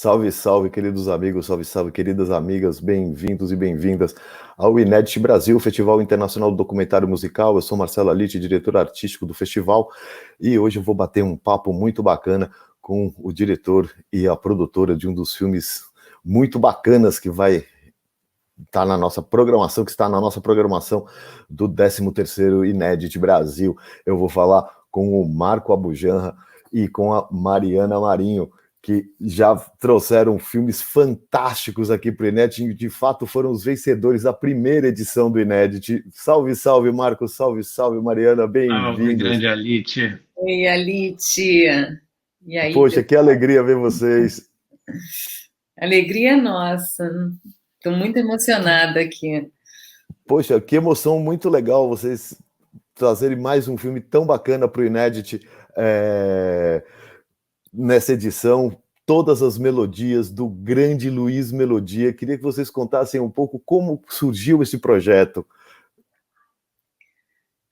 Salve, salve, queridos amigos, salve, salve, queridas amigas, bem-vindos e bem-vindas ao Inédit Brasil, Festival Internacional do Documentário Musical. Eu sou Marcelo Alitti, diretor artístico do festival, e hoje eu vou bater um papo muito bacana com o diretor e a produtora de um dos filmes muito bacanas que vai estar na nossa programação, que está na nossa programação do 13º Inédit Brasil. Eu vou falar com o Marco Abujamra e com a Mariana Marinho, que já trouxeram filmes fantásticos aqui para o Inédit, de fato foram os vencedores da primeira edição do Inédit. Salve, salve, Marcos, salve, salve, Mariana, Salve, bem-vindos. grande Alitti. Oi, Alitti. E aí, poxa, que alegria ver vocês. Alegria nossa. Estou muito emocionada aqui. Poxa, que emoção muito legal vocês trazerem mais um filme tão bacana para o Inédit. Nessa edição, todas as melodias do grande Luiz Melodia. Queria que vocês contassem um pouco como surgiu esse projeto.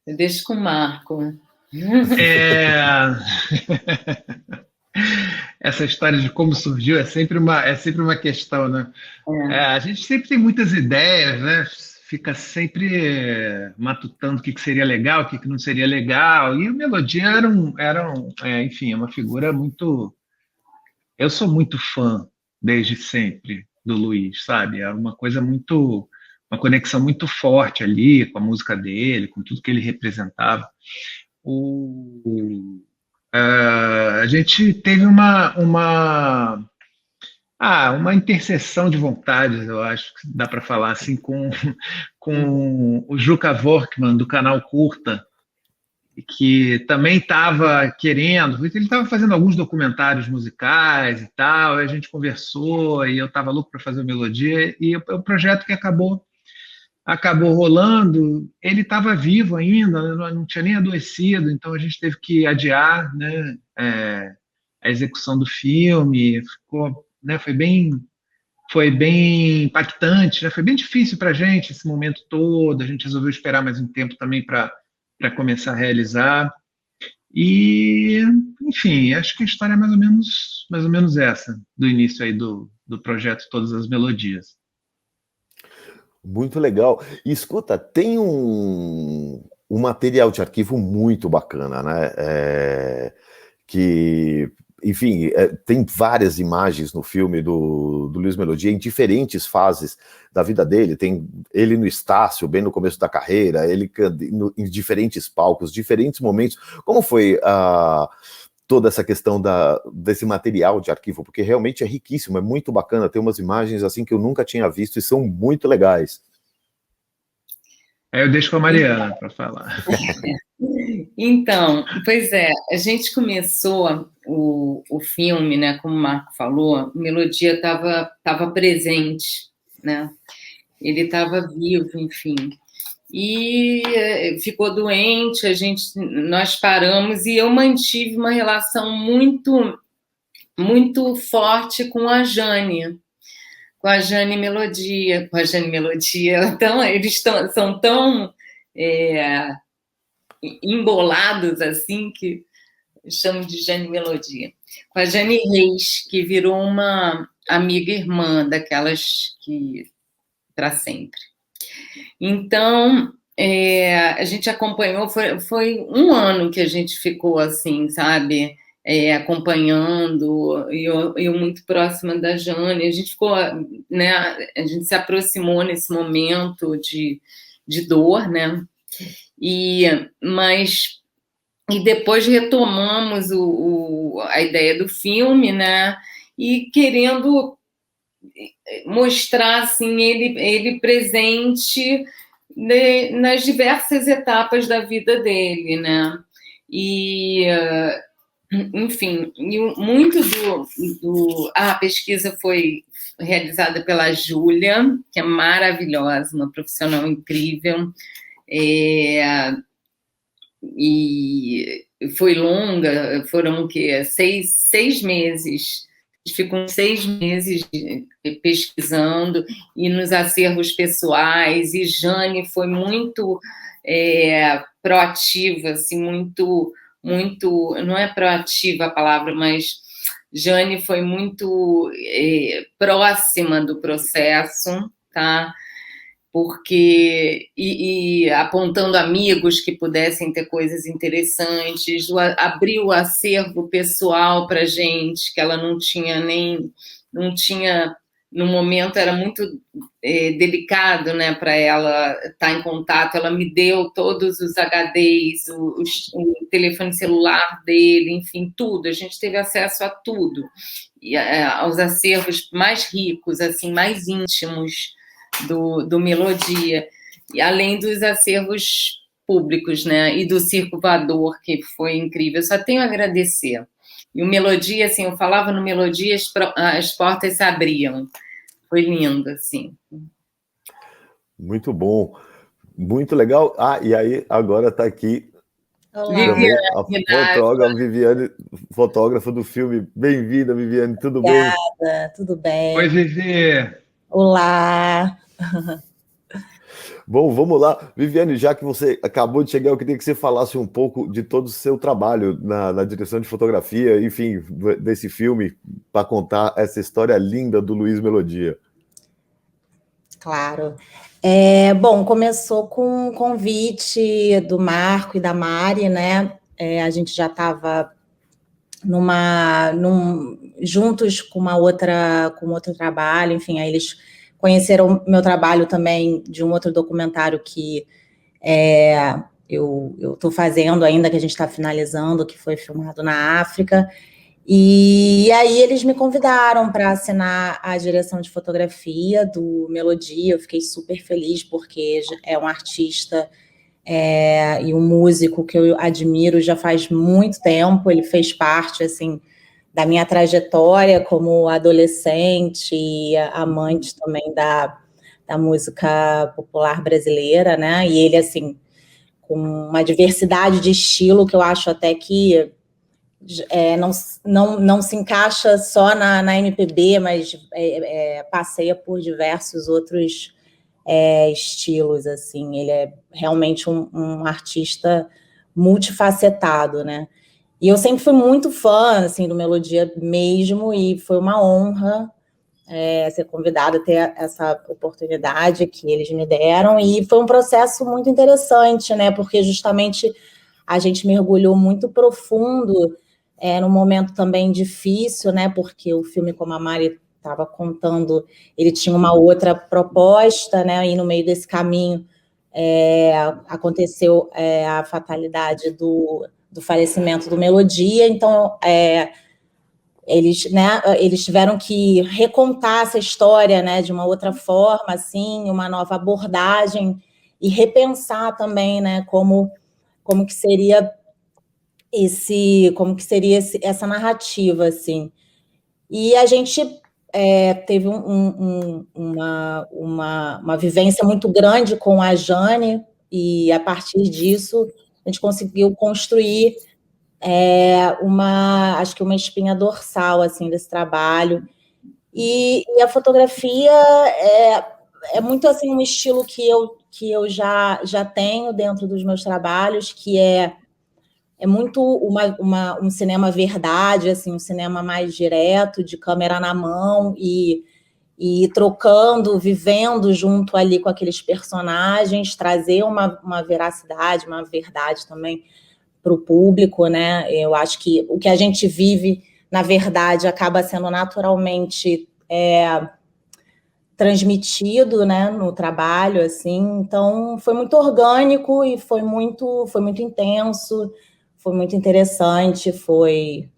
Eu deixo com o Marco. Essa história de como surgiu é sempre uma questão, né? A gente sempre tem muitas ideias, né? Fica sempre matutando o que seria legal, o que não seria legal. E o Melodia enfim, é uma figura muito... Eu sou muito fã, desde sempre, do Luiz, sabe? É uma coisa muito... Uma conexão muito forte ali com a música dele, com tudo que ele representava. A gente teve uma interseção de vontades, eu acho que dá para falar assim, com o Juca Workman, do canal Curta, que também estava querendo, ele estava fazendo alguns documentários musicais e tal, e a gente conversou, e eu estava louco para fazer o Melodia, e o projeto que acabou rolando, ele estava vivo ainda, não tinha nem adoecido, então a gente teve que adiar, né, a execução do filme. Né, foi bem impactante, né, foi bem difícil para a gente esse momento todo. A gente resolveu esperar mais um tempo também para começar a realizar. E, enfim, acho que a história é mais ou menos essa, do início aí do projeto Todas as Melodias. Muito legal. E escuta, tem um material de arquivo muito bacana, né? Que, enfim, tem várias imagens no filme do Luiz Melodia em diferentes fases da vida dele. Tem ele no Estácio, bem no começo da carreira, ele em diferentes palcos, diferentes momentos. Como foi toda essa questão desse material de arquivo? Porque realmente é riquíssimo, é muito bacana, tem umas imagens assim que eu nunca tinha visto e são muito legais. Aí eu deixo com a Mariana para falar. Então, pois é, a gente começou o filme, né, como o Marco falou, o Melodia estava presente, né? Ele estava vivo, enfim. E ficou doente, nós paramos, e eu mantive uma relação muito, muito forte com a Jane Melodia. Então, eles são tão embolados assim que chamo de Jane Melodia. Com a Jane Reis, que virou uma amiga irmã daquelas que para sempre. Então, a gente acompanhou, foi um ano que a gente ficou assim, sabe? Acompanhando, e eu muito próxima da Jane, a gente ficou, né? A gente se aproximou nesse momento de dor, né? E depois retomamos a ideia do filme, né? E querendo mostrar assim, ele presente nas diversas etapas da vida dele, né? E, enfim, muito a pesquisa foi realizada pela Júlia, que é maravilhosa, uma profissional incrível, e foi longa, foram o quê? 6 meses. A gente ficou 6 meses pesquisando, e nos acervos pessoais, e Jane foi muito proativa, assim, muito, não é proativa a palavra, mas Jane foi muito próxima do processo, tá? Porque e apontando amigos que pudessem ter coisas interessantes, abriu o acervo pessoal para gente, que ela não tinha, no momento era muito delicado, né, para ela estar em contato. Ela me deu todos os HDs, o telefone celular dele, enfim, tudo. A gente teve acesso a tudo, e aos acervos mais ricos, assim, mais íntimos do Melodia, e além dos acervos públicos, né, e do Circo Voador, que foi incrível. Eu só tenho a agradecer. E o Melodia, assim, eu falava no Melodia, as portas se abriam. Foi lindo, assim. Muito bom, muito legal. Ah, e aí agora está aqui também a fotógrafa Viviane, fotógrafa do filme. Bem-vinda, Viviane, tudo bem? Obrigada, tudo bem. Oi, Vivi. Olá. Bom, vamos lá. Viviane, já que você acabou de chegar, eu queria que você falasse um pouco de todo o seu trabalho na direção de fotografia, enfim, desse filme, para contar essa história linda do Luiz Melodia. Claro. Bom, começou com um convite do Marco e da Mari, né? A gente já estava juntos com outro trabalho, enfim, aí eles conheceram meu trabalho também de um outro documentário que eu estou fazendo ainda, que a gente está finalizando, que foi filmado na África. E aí eles me convidaram para assinar a direção de fotografia do Melodia. Eu fiquei super feliz, porque é um artista e um músico que eu admiro já faz muito tempo. Ele fez parte, assim, da minha trajetória como adolescente e amante também da música popular brasileira, né? E ele, assim, com uma diversidade de estilo que eu acho até que não se encaixa só na MPB, mas passeia por diversos outros estilos, assim. Ele é realmente um artista multifacetado, né? E eu sempre fui muito fã, assim, do Melodia mesmo, e foi uma honra ser convidada a ter essa oportunidade que eles me deram, e foi um processo muito interessante, né? Porque justamente a gente mergulhou muito profundo num momento também difícil, né? Porque o filme, como a Mari estava contando, ele tinha uma outra proposta, né? E no meio desse caminho aconteceu a fatalidade do falecimento do Melodia. Então, eles tiveram que recontar essa história, né? De uma outra forma, assim, uma nova abordagem, e repensar também, né? Como que seria essa narrativa, assim. E a gente teve uma vivência muito grande com a Jane, e a partir disso a gente conseguiu construir acho que uma espinha dorsal, assim, desse trabalho. E a fotografia é muito, assim, um estilo que eu já tenho dentro dos meus trabalhos, que é muito um cinema verdade, assim, um cinema mais direto, de câmera na mão, e trocando, vivendo junto ali com aqueles personagens, trazer uma veracidade, uma verdade também para o público, né? Eu acho que o que a gente vive, na verdade, acaba sendo naturalmente transmitido, né, no trabalho, assim. Então foi muito orgânico e foi muito intenso, foi muito interessante, foi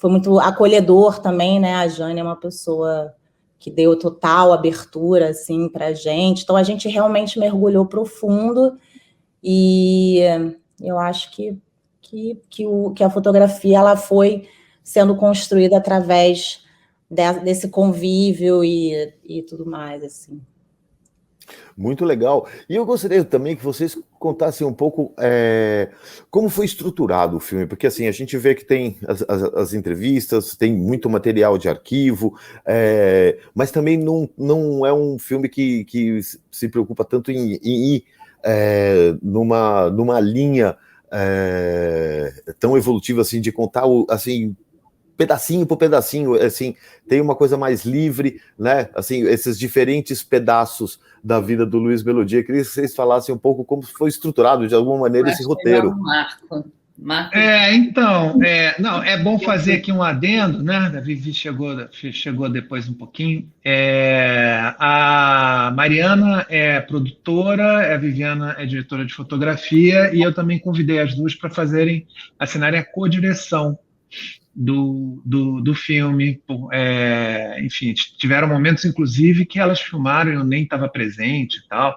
muito acolhedor também, né? A Jane é uma pessoa que deu total abertura, assim, para a gente. Então a gente realmente mergulhou profundo, e eu acho que a fotografia ela foi sendo construída através desse convívio e tudo mais, assim. Muito legal. E eu gostaria também que vocês contassem um pouco como foi estruturado o filme, porque assim, a gente vê que tem as entrevistas, tem muito material de arquivo, mas também não é um filme que se preocupa tanto em ir numa linha tão evolutiva, assim, de contar assim, pedacinho por pedacinho, assim, tem uma coisa mais livre, né? Assim, esses diferentes pedaços da vida do Luiz Melodia. Queria que vocês falassem um pouco como foi estruturado de alguma maneira esse roteiro. Então, não, é bom fazer aqui um adendo, né? A Vivi chegou depois um pouquinho. A Mariana é produtora, a Viviana é diretora de fotografia, e eu também convidei as duas para assinarem a co-direção do filme. Enfim, tiveram momentos, inclusive, que elas filmaram e eu nem estava presente e tal.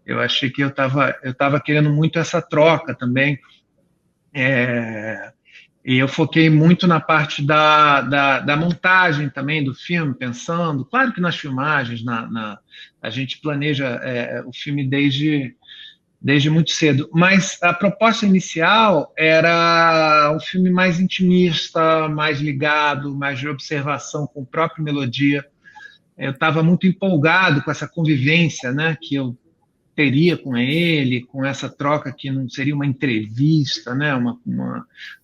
Eu achei que eu estava querendo muito essa troca também. E eu foquei muito na parte da montagem também do filme, pensando, claro que nas filmagens, a gente planeja o filme desde muito cedo, mas a proposta inicial era um filme mais intimista, mais ligado, mais de observação com o próprio Melodia. Eu estava muito empolgado com essa convivência, né, que eu teria com ele, com essa troca que não seria uma entrevista, né,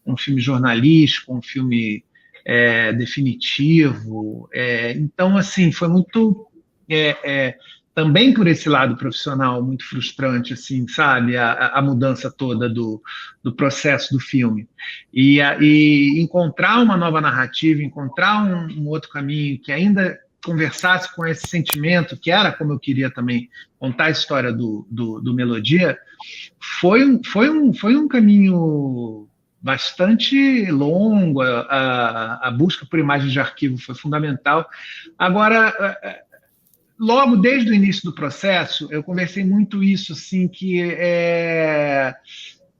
um filme jornalístico, um filme definitivo. Então, assim, foi muito... também por esse lado profissional muito frustrante, assim, sabe, a mudança toda do processo do filme. E encontrar uma nova narrativa, encontrar um outro caminho que ainda conversasse com esse sentimento, que era como eu queria também contar a história do Melodia, foi um caminho bastante longo. A busca por imagens de arquivo foi fundamental. Agora, logo desde o início do processo, eu conversei muito isso, assim, que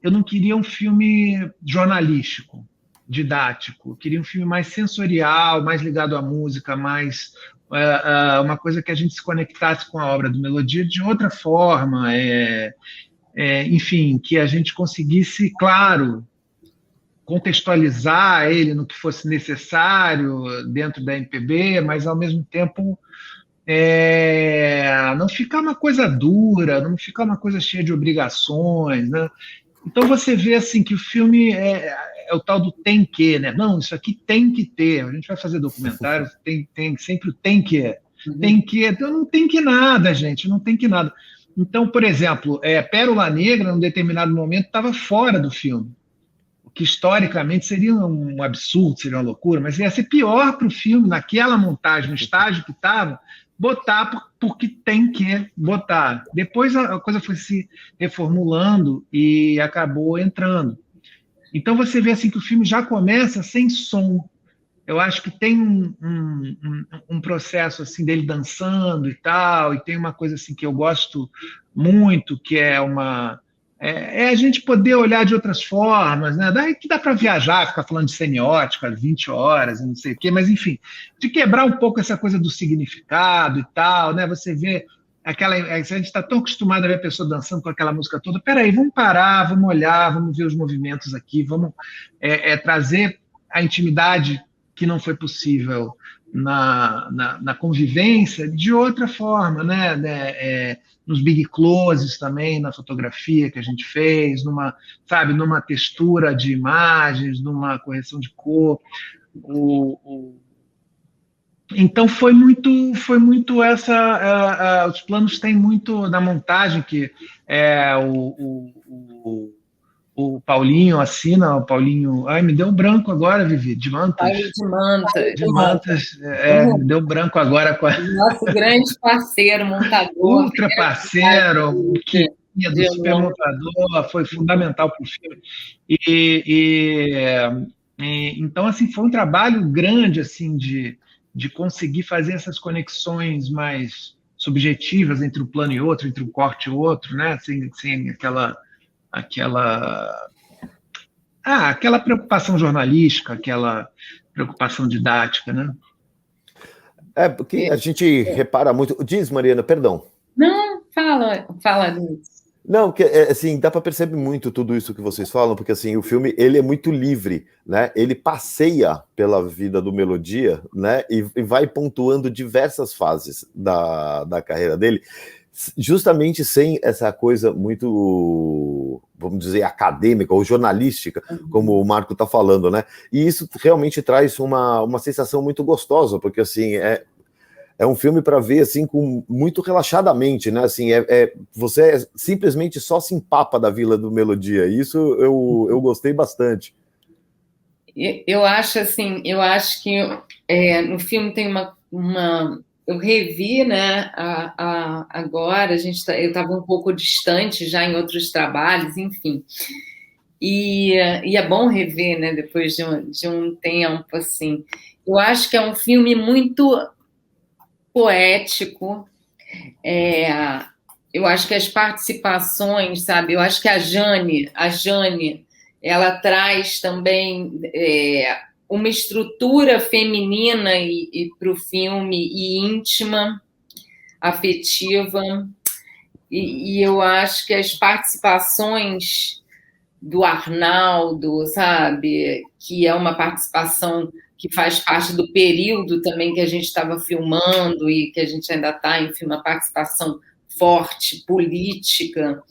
eu não queria um filme jornalístico, didático. Eu queria um filme mais sensorial, mais ligado à música, mais uma coisa que a gente se conectasse com a obra do Melodia de outra forma, enfim, que a gente conseguisse, claro, contextualizar ele no que fosse necessário dentro da MPB, mas, ao mesmo tempo, não ficar uma coisa dura, não ficar uma coisa cheia de obrigações, né? Então você vê assim que o filme é o tal do tem que, né? Não, isso aqui tem que ter. A gente vai fazer documentário, tem sempre o tem que. Tem que, então não tem que nada, gente, não tem que nada. Então, por exemplo, Pérola Negra, num determinado momento, estava fora do filme, o que historicamente seria um absurdo, seria uma loucura, mas ia ser pior para o filme, naquela montagem, no estágio que estava, botar porque tem que botar. Depois a coisa foi se reformulando e acabou entrando. Então você vê assim que o filme já começa sem som. Eu acho que tem um processo assim dele dançando e tal, e tem uma coisa assim que eu gosto muito, que é a gente poder olhar de outras formas, né? Daí que dá para viajar, ficar falando de semiótica 20 horas e não sei o quê, mas enfim, de quebrar um pouco essa coisa do significado e tal, né? Você vê a gente está tão acostumado a ver a pessoa dançando com aquela música toda. Peraí, vamos parar, vamos olhar, vamos ver os movimentos aqui, vamos trazer a intimidade que não foi possível na convivência de outra forma, né? Nos big closes também, na fotografia que a gente fez, numa textura de imagens, numa correção de cor. Então foi muito essa. Os planos têm muito na montagem que o Paulinho assina, o Paulinho. Ai, me deu um branco agora, Vivi, de Mantas. De Mantas, me deu branco agora. Nosso grande parceiro, montador. Ultra parceiro, que do supermontador, foi fundamental para o filme. Então, assim, foi um trabalho grande, assim, de conseguir fazer essas conexões mais subjetivas entre um plano e outro, entre um corte e outro, né? Sem aquela preocupação jornalística, aquela preocupação didática, né? Porque a gente repara muito... Diz, Mariana, perdão. Não, fala disso. Não, que assim, dá para perceber muito tudo isso que vocês falam, porque assim, o filme ele é muito livre, né? Ele passeia pela vida do Melodia, né? E vai pontuando diversas fases da carreira dele, justamente sem essa coisa muito vamos dizer, acadêmica ou jornalística, como o Marco está falando, né? E isso realmente traz uma sensação muito gostosa, porque, assim, é um filme para ver, assim, muito relaxadamente, né? Assim, você simplesmente só se empapa da Vila do Melodia. Isso eu gostei bastante. Eu acho, assim, que no filme tem uma eu revi, né, agora, eu estava um pouco distante já em outros trabalhos, enfim. E é bom rever, né, depois de um tempo, assim. Eu acho que é um filme muito poético. Eu acho que as participações, sabe? Eu acho que a Jane, ela traz também uma estrutura feminina para o filme e íntima, afetiva, e eu acho que as participações do Arnaldo, sabe, que é uma participação que faz parte do período também que a gente estava filmando e que a gente ainda está, enfim, uma participação forte, política,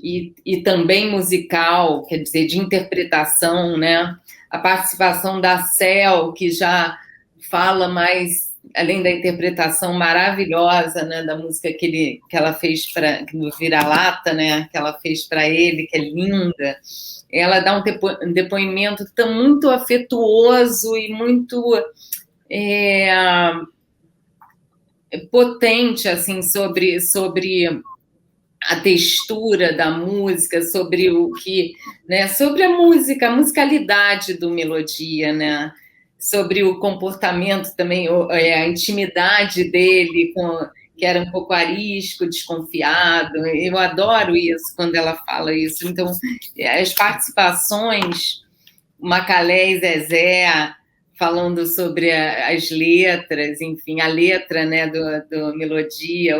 e também musical, quer dizer, de interpretação, né? A participação da Cel, que já fala mais, além da interpretação maravilhosa, né, da música que ela fez do Vira-Lata, né, que ela fez para ele, que é linda. Ela dá um depoimento muito afetuoso e muito potente, assim, sobre a textura da música, sobre o que, né, sobre a musicalidade do Melodia, né, sobre o comportamento também, a intimidade dele, que era um pouco arisco, desconfiado. Eu adoro isso, quando ela fala isso. Então, as participações, Macalé e Zezé falando sobre as letras, enfim, a letra, né, do Melodia,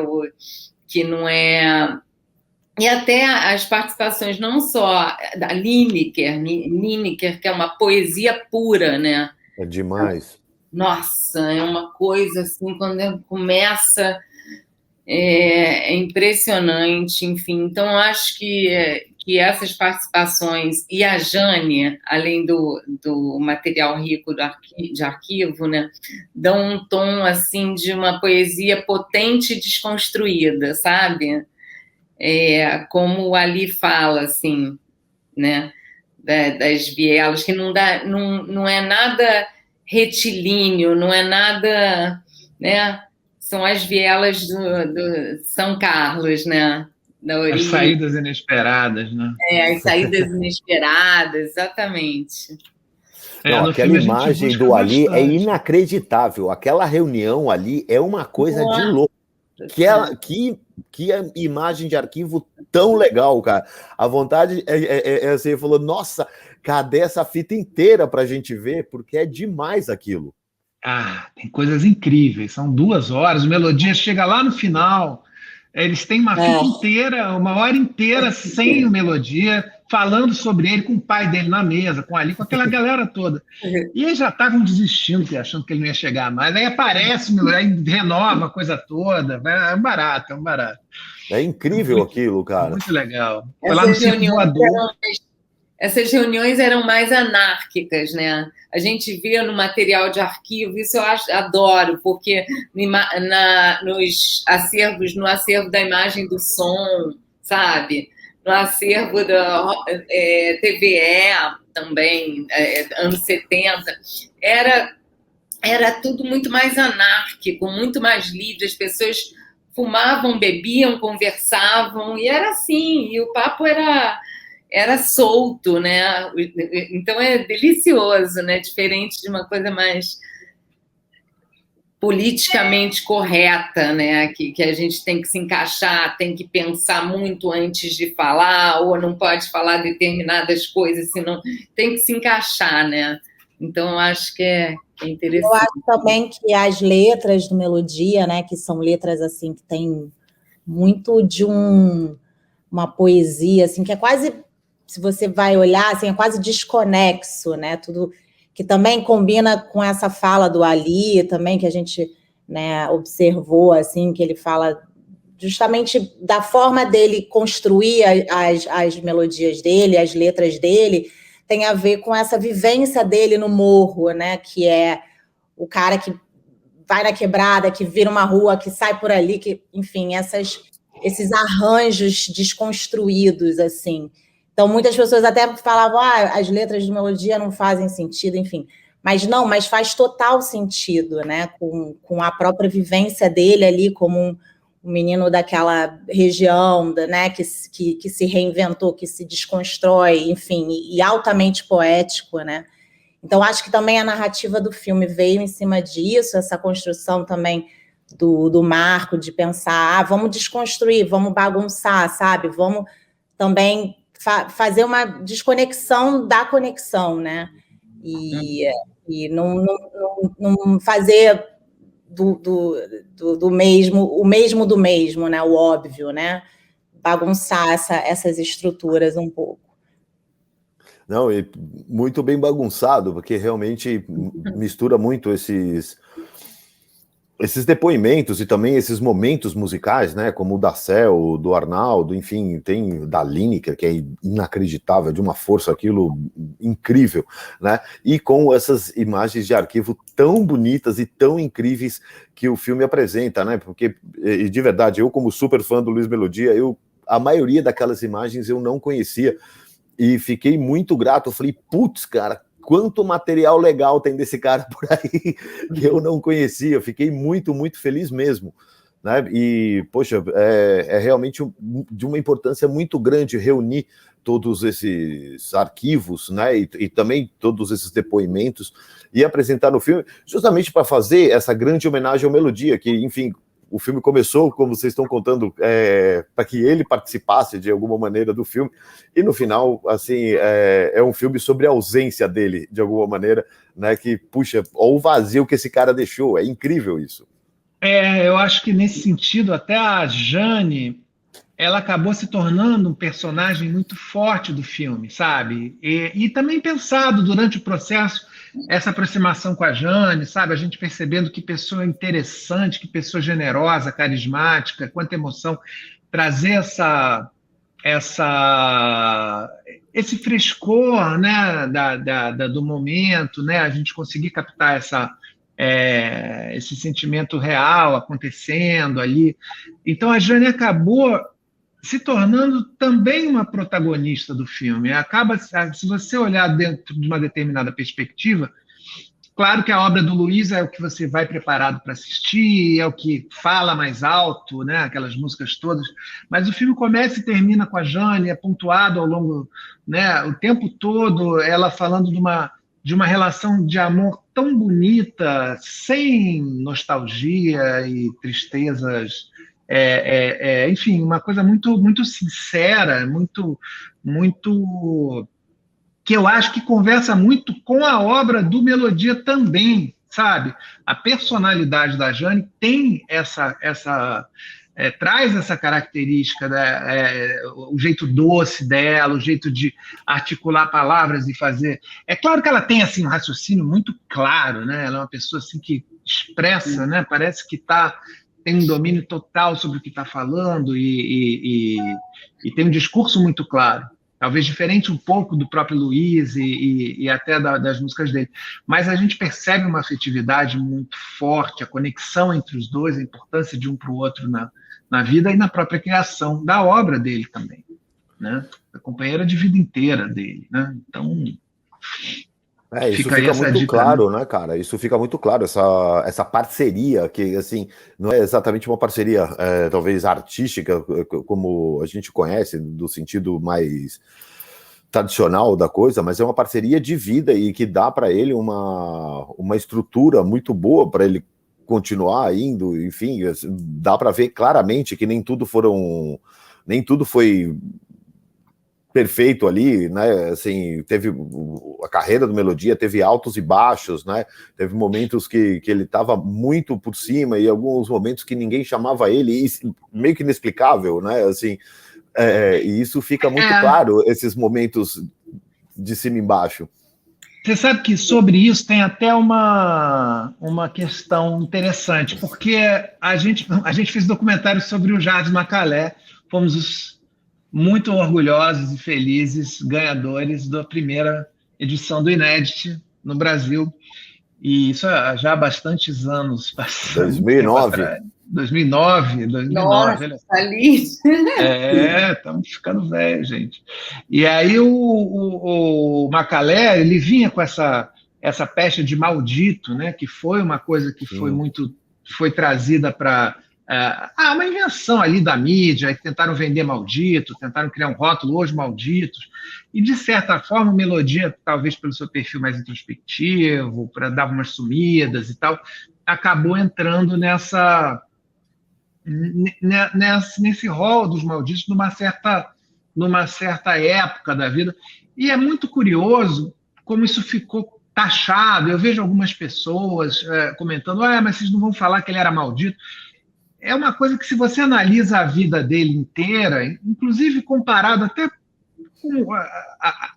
que não é... E até as participações, não só da Lineker, que é uma poesia pura, né? É demais. Nossa, é uma coisa assim, quando começa, é impressionante, enfim. Então, eu acho que essas participações, e a Jane, além do material rico de arquivo, né, dão um tom, assim, de uma poesia potente e desconstruída, sabe? Como o Ali fala, assim, né, das vielas, que não é nada retilíneo, não é nada, né, são as vielas do São Carlos, né, da origem. As saídas inesperadas, né? As saídas inesperadas, exatamente. Não, aquela imagem do Ali é inacreditável, aquela reunião ali é uma coisa de louco. Que imagem de arquivo tão legal, cara. A vontade você falou, nossa, cadê essa fita inteira pra gente ver? Porque é demais aquilo. Tem coisas incríveis, são 2 horas, o Melodia chega lá no final, eles têm uma fita inteira, 1 hora inteira sem o Melodia, falando sobre ele com o pai dele na mesa, com aquela galera toda. E eles já estavam desistindo, achando que ele não ia chegar mais. Aí aparece, aí renova a coisa toda. É um barato. É incrível aquilo, cara. Muito legal. Foi lá no Circo Voador. Essas reuniões eram mais anárquicas, né? A gente vê no material de arquivo, isso eu adoro, porque nos acervos, no acervo da imagem do som, sabe? No acervo da TVE também, anos 70, era tudo muito mais anárquico, muito mais livre, as pessoas fumavam, bebiam, conversavam, e era assim, e o papo era solto, né? Então é delicioso, né? Diferente de uma coisa mais politicamente correta, né? Que a gente tem que se encaixar, tem que pensar muito antes de falar, ou não pode falar determinadas coisas, senão tem que se encaixar, né? Então, eu acho que é interessante. Eu acho também que as letras do Melodia, né, que são letras assim que tem muito de uma poesia, assim, que é quase, se você vai olhar, assim, é quase desconexo, né? Tudo que também combina com essa fala do Ali, também, que a gente, né, observou, assim, que ele fala justamente da forma dele construir as melodias dele, as letras dele, tem a ver com essa vivência dele no morro, né? Que é o cara que vai na quebrada, que vira uma rua, que sai por ali, que, enfim, esses arranjos desconstruídos, assim. Então, muitas pessoas até falavam, as letras de melodia não fazem sentido, enfim. Mas não, mas faz total sentido, né? Com a própria vivência dele ali, como um menino daquela região, né? Que se reinventou, que se desconstrói, enfim, e altamente poético, né? Então, acho que também a narrativa do filme veio em cima disso, essa construção também do Marco, de pensar, vamos desconstruir, vamos bagunçar, sabe? Vamos também fazer uma desconexão da conexão, né? E não fazer do mesmo, o mesmo do mesmo, né? O óbvio, né? Bagunçar essas estruturas um pouco. Não, e muito bem bagunçado, porque realmente mistura muito esses depoimentos e também esses momentos musicais, né, como o da Cel, do Arnaldo, enfim, tem da Lineker, que é inacreditável, de uma força, aquilo incrível, né, e com essas imagens de arquivo tão bonitas e tão incríveis que o filme apresenta, né, porque, de verdade, eu como super fã do Luiz Melodia, a maioria daquelas imagens eu não conhecia, e fiquei muito grato, eu falei, putz, cara, quanto material legal tem desse cara por aí que eu não conhecia, fiquei muito, muito feliz mesmo, né? E, poxa, é realmente de uma importância muito grande reunir todos esses arquivos, né? E também todos esses depoimentos e apresentar no filme, justamente para fazer essa grande homenagem ao Melodia, que, enfim, o filme começou, como vocês estão contando, para que ele participasse de alguma maneira do filme, e no final, assim, é um filme sobre a ausência dele, de alguma maneira, né, que, puxa, olha o vazio que esse cara deixou, é incrível isso. Eu acho que nesse sentido, até a Jane, ela acabou se tornando um personagem muito forte do filme, sabe? E também pensado durante o processo, essa aproximação com a Jane, sabe? A gente percebendo que pessoa interessante, que pessoa generosa, carismática, quanta emoção, trazer esse frescor, né, do momento, né? A gente conseguir captar esse sentimento real acontecendo ali. Então a Jane acabou se tornando também uma protagonista do filme. Se você olhar dentro de uma determinada perspectiva, claro que a obra do Luiz é o que você vai preparado para assistir, é o que fala mais alto, né, aquelas músicas todas, mas o filme começa e termina com a Jane, é pontuado ao longo, né, o tempo todo, ela falando de uma relação de amor tão bonita, sem nostalgia e tristezas, enfim, uma coisa muito, muito sincera, muito, muito, que eu acho que conversa muito com a obra do Melodia também, sabe? A personalidade da Jane tem traz essa característica, né? O jeito doce dela, o jeito de articular palavras e fazer. É claro que ela tem assim, um raciocínio muito claro, né? Ela é uma pessoa assim, que expressa, né? Parece que tem um domínio total sobre o que está falando e tem um discurso muito claro. Talvez diferente um pouco do próprio Luiz e até das músicas dele. Mas a gente percebe uma afetividade muito forte, a conexão entre os dois, a importância de um para o outro na vida e na própria criação da obra dele também, né? A companheira de vida inteira dele, né? Então, isso fica muito dica, claro, né, cara? Isso fica muito claro, essa parceria, que, assim, não é exatamente uma parceria, talvez, artística, como a gente conhece, do sentido mais tradicional da coisa, mas é uma parceria de vida e que dá para ele uma estrutura muito boa para ele continuar indo, enfim, dá para ver claramente que nem tudo foi perfeito ali, né? Assim, teve a carreira do Melodia, teve altos e baixos, né? Teve momentos que ele estava muito por cima e alguns momentos que ninguém chamava ele, meio que inexplicável, né? Assim, e isso fica muito claro, esses momentos de cima e embaixo. Você sabe que sobre isso tem até uma questão interessante, porque a gente fez documentário sobre o Jardim Macalé, fomos muito orgulhosos e felizes ganhadores da primeira edição do Inédit no Brasil, e isso já há bastantes anos, bastante tempo 2009. atrás. 2009, Nossa, olha. ali. Estamos ficando velhos, gente. E aí o Macalé, ele vinha com essa pecha de maldito, né? Que foi uma coisa que foi trazida para uma invenção ali da mídia, que tentaram vender maldito, tentaram criar um rótulo, Os Malditos, e de certa forma, Melodia, talvez pelo seu perfil mais introspectivo, para dar umas sumidas e tal, acabou entrando nesse rol dos malditos numa certa época da vida. E é muito curioso como isso ficou taxado. Eu vejo algumas pessoas comentando, mas vocês não vão falar que ele era maldito. É uma coisa que, se você analisa a vida dele inteira, inclusive comparado até com,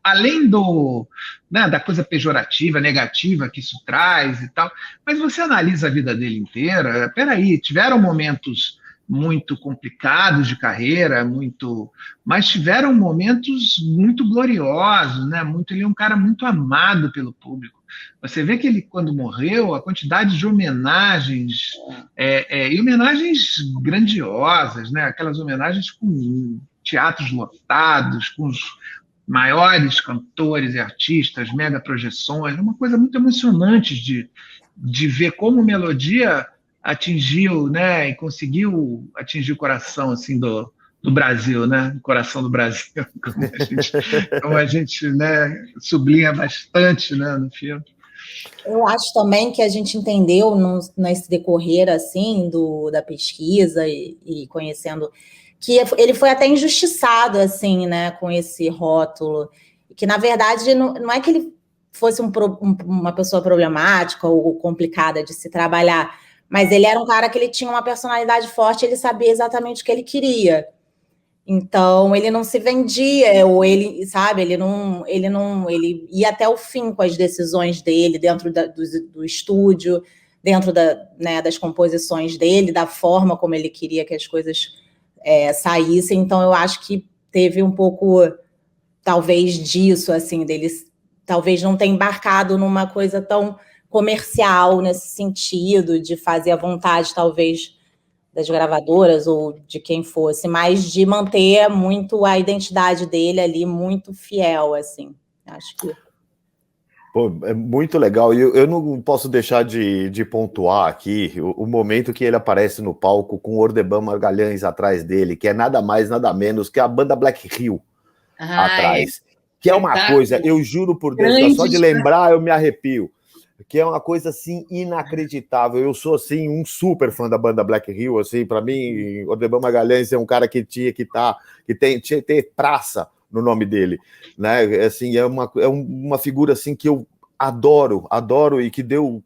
além da coisa pejorativa, negativa que isso traz e tal, mas você analisa a vida dele inteira, peraí, tiveram momentos muito complicados de carreira, mas tiveram momentos muito gloriosos, né? Ele é um cara muito amado pelo público. Você vê que ele, quando morreu, a quantidade de homenagens, e homenagens grandiosas, né? Aquelas homenagens com teatros lotados, com os maiores cantores e artistas, mega projeções, é uma coisa muito emocionante de ver como Melodia atingiu, né, e conseguiu atingir o coração assim do Brasil, né, o coração do Brasil, como a gente né, sublinha bastante, né, no filme. Eu acho também que a gente entendeu nesse decorrer assim da pesquisa e conhecendo que ele foi até injustiçado assim, né, com esse rótulo, que na verdade não é que ele fosse uma pessoa problemática ou complicada de se trabalhar, mas ele era um cara que ele tinha uma personalidade forte, ele sabia exatamente o que ele queria. Então, ele não se vendia, ou ele, sabe, ele ia até o fim com as decisões dele dentro do estúdio, dentro das composições dele, da forma como ele queria que as coisas saíssem. Então, eu acho que teve um pouco, talvez, disso, assim, dele talvez não ter embarcado numa coisa tão comercial nesse sentido, de fazer à vontade, talvez, das gravadoras ou de quem fosse, mas de manter muito a identidade dele ali, muito fiel, assim. Acho que... Pô, é muito legal. E eu não posso deixar de pontuar aqui o momento que ele aparece no palco com o Ordeban Magalhães atrás dele, que é nada mais, nada menos que a banda Black Hill atrás. Que é uma coisa, eu juro por Deus, só de lembrar eu me arrepio. Que é uma coisa, assim, inacreditável. Eu sou, assim, um super fã da banda Black Hill, assim, para mim, Ordeban Magalhães é um cara que tinha que tinha que ter praça no nome dele, né? Assim, é uma figura, assim, que eu adoro e que deu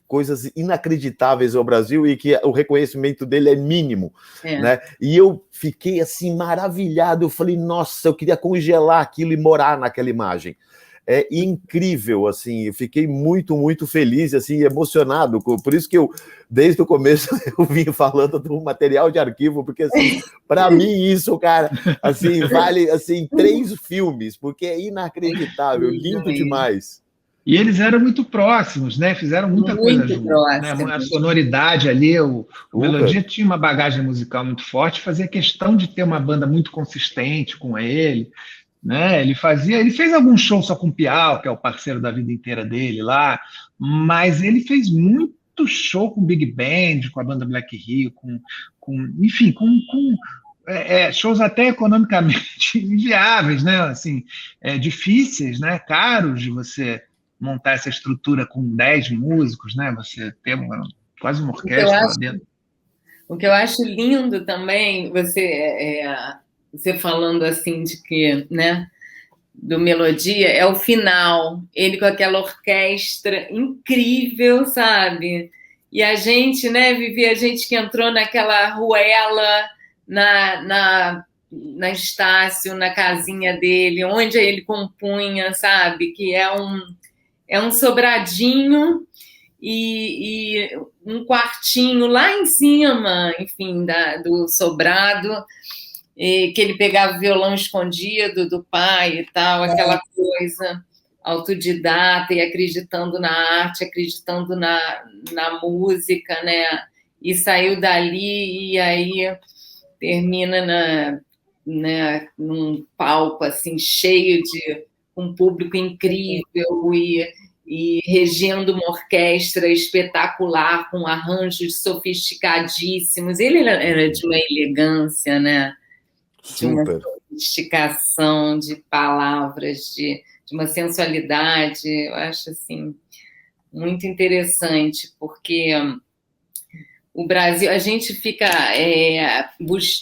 coisas inacreditáveis ao Brasil e que o reconhecimento dele é mínimo, né? E eu fiquei, assim, maravilhado. Eu falei, nossa, eu queria congelar aquilo e morar naquela imagem. É incrível, assim, eu fiquei muito, muito feliz, assim, emocionado, por isso que eu, desde o começo, eu vim falando do material de arquivo, porque, assim, para mim isso, cara, assim, vale, assim, 3 filmes, porque é inacreditável, lindo demais. E eles eram muito próximos, né? Fizeram muita coisa junto, né? A sonoridade ali, o Melodia tinha uma bagagem musical muito forte, fazia questão de ter uma banda muito consistente com ele, né? Ele fez algum show só com o Piau, que é o parceiro da vida inteira dele lá, mas ele fez muito show com Big Band, com a banda Black Hill, enfim, com shows até economicamente inviáveis, né? Assim, difíceis, né? Caros de você montar essa estrutura com 10 músicos, né? Você ter quase uma orquestra lá dentro. O que eu acho lindo também, você falando assim de que, né, do Melodia, é o final, ele com aquela orquestra incrível, sabe? E a gente, né, Vivi, a gente que entrou naquela ruela na Estácio, na casinha dele, onde ele compunha, sabe? Que é É um sobradinho e um quartinho lá em cima, enfim, do sobrado, que ele pegava o violão escondido do pai e tal, aquela coisa autodidata e acreditando na arte, acreditando na música, né? E saiu dali e aí termina num palco assim cheio de um público incrível e regendo uma orquestra espetacular com arranjos sofisticadíssimos. Ele era de uma elegância, né? De uma sofisticação de palavras, de uma sensualidade. Eu acho assim muito interessante, porque o Brasil, a gente fica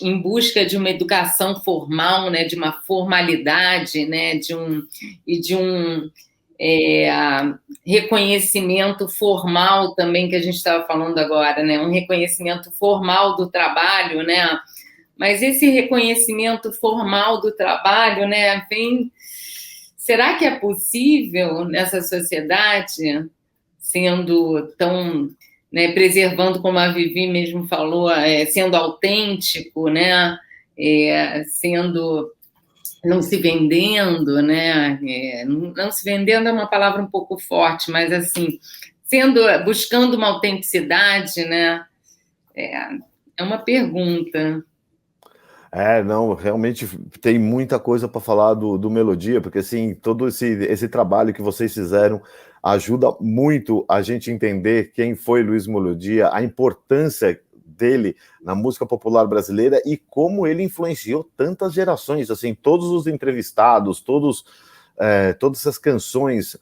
em busca de uma educação formal, né, de uma formalidade, né, de um reconhecimento formal também, que a gente estava falando agora, né, um reconhecimento formal do trabalho, né, mas esse reconhecimento formal do trabalho, né, será que é possível nessa sociedade, sendo tão, né, preservando, como a Vivi mesmo falou, sendo autêntico, né, não se vendendo, né, não se vendendo é uma palavra um pouco forte, mas assim, buscando uma autenticidade, né, é uma pergunta. Não, realmente tem muita coisa para falar do Melodia, porque assim, todo esse trabalho que vocês fizeram ajuda muito a gente entender quem foi Luiz Melodia, a importância dele na música popular brasileira e como ele influenciou tantas gerações, assim, todos os entrevistados, todas essas canções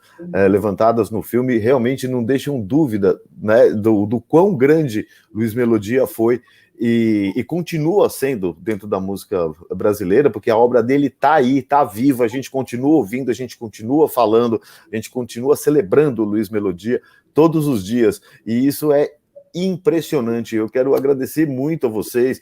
levantadas no filme realmente não deixam dúvida, né, do quão grande Luiz Melodia foi e continua sendo dentro da música brasileira, porque a obra dele está aí, está viva, a gente continua ouvindo, a gente continua falando, a gente continua celebrando o Luiz Melodia todos os dias, e isso é impressionante. Eu quero agradecer muito a vocês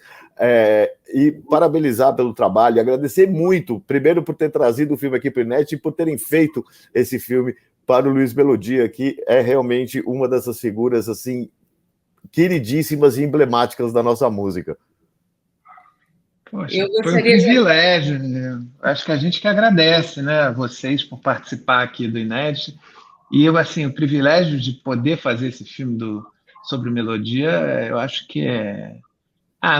e parabenizar pelo trabalho, agradecer muito, primeiro por ter trazido o filme aqui para o INED e por terem feito esse filme para o Luiz Melodia, que é realmente uma dessas figuras assim queridíssimas e emblemáticas da nossa música. Poxa, foi um privilégio, né? Acho que a gente que agradece, né, vocês por participar aqui do Inédit, e eu, assim, o privilégio de poder fazer esse filme sobre Melodia, eu acho que é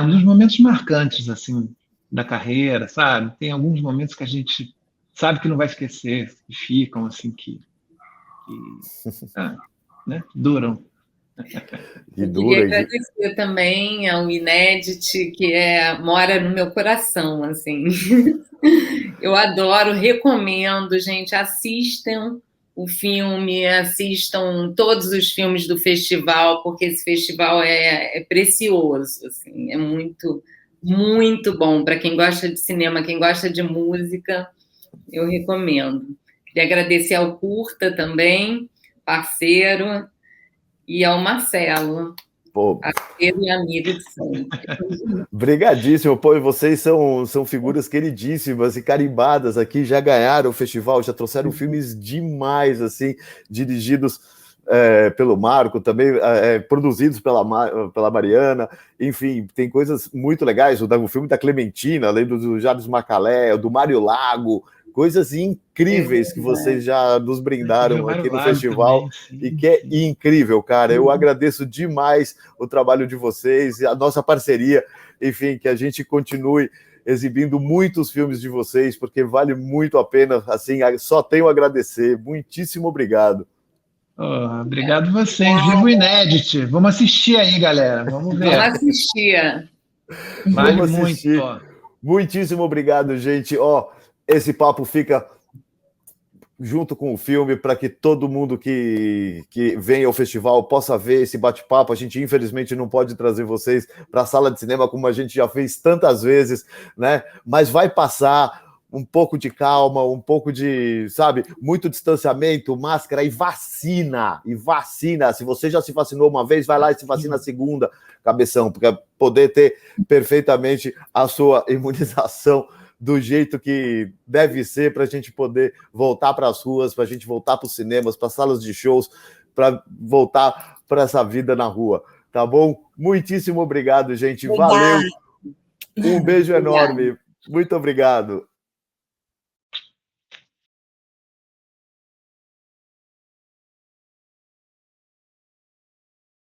um dos momentos marcantes, assim, da carreira, sabe? Tem alguns momentos que a gente sabe que não vai esquecer, que ficam, assim, né, duram. Eu queria agradecer também ao Inédit, que mora no meu coração, assim. Eu adoro, recomendo, gente, assistam o filme, assistam todos os filmes do festival, porque esse festival é precioso, assim, é muito, muito bom. Para quem gosta de cinema, quem gosta de música, eu recomendo. Queria agradecer ao Curta também, parceiro, e ao Marcelo, parceiro e amigo de sempre. Obrigadíssimo, pô, e vocês são figuras queridíssimas e carimbadas aqui, já ganharam o festival, já trouxeram filmes demais, assim, dirigidos pelo Marco, também produzidos pela Mariana, enfim, tem coisas muito legais, o filme da Clementina, além do Jabes Macalé, do Mário Lago, coisas incríveis que vocês já nos brindaram aqui no festival também, e que é incrível, cara. Eu agradeço demais o trabalho de vocês e a nossa parceria, enfim, que a gente continue exibindo muitos filmes de vocês, porque vale muito a pena, assim, só tenho a agradecer. Muitíssimo obrigado. Obrigado vocês, viva o Inédit. Vamos assistir aí, galera, vamos ver. Vamos assistir. Vale muito. Muitíssimo obrigado, gente. Esse papo fica junto com o filme para que todo mundo que vem ao festival possa ver esse bate-papo. A gente, infelizmente, não pode trazer vocês para a sala de cinema como a gente já fez tantas vezes, né? Mas vai passar um pouco de calma, um pouco de, sabe, muito distanciamento, máscara e vacina. E vacina. Se você já se vacinou uma vez, vai lá e se vacina a segunda, cabeção, porque poder ter perfeitamente a sua imunização do jeito que deve ser para a gente poder voltar para as ruas, para a gente voltar para os cinemas, para as salas de shows, para voltar para essa vida na rua, tá bom? Muitíssimo obrigado, gente. Obrigada. Valeu. Um beijo enorme. Muito obrigado.